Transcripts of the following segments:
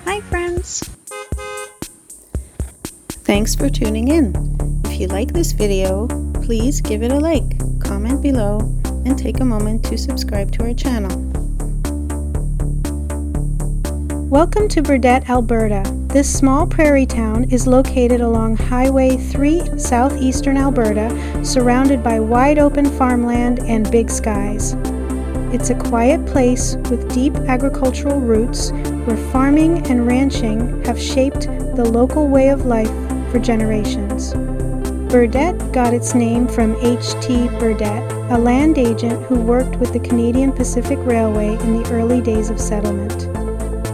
Hi friends! Thanks for tuning in. If you like this video, please give it a like, comment below, and take a moment to subscribe to our channel. Welcome to Burdett, Alberta. This small prairie town is located along Highway 3 southeastern Alberta, surrounded by wide open farmland and big skies. It's a quiet place with deep agricultural roots where farming and ranching have shaped the local way of life for generations. Burdett got its name from H.T. Burdett, a land agent who worked with the Canadian Pacific Railway in the early days of settlement.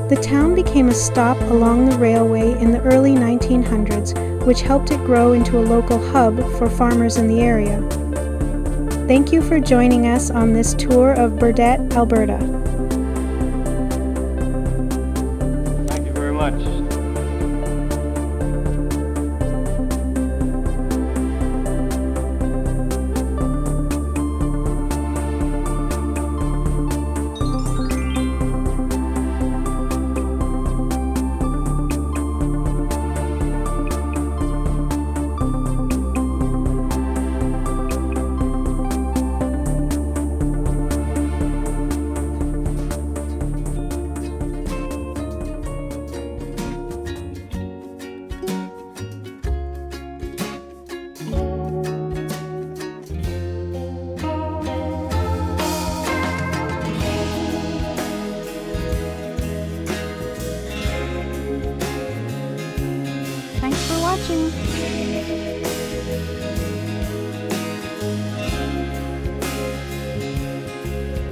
The town became a stop along the railway in the early 1900s, which helped it grow into a local hub for farmers in the area. Thank you for joining us on this tour of Burdett, Alberta. Thank you very much.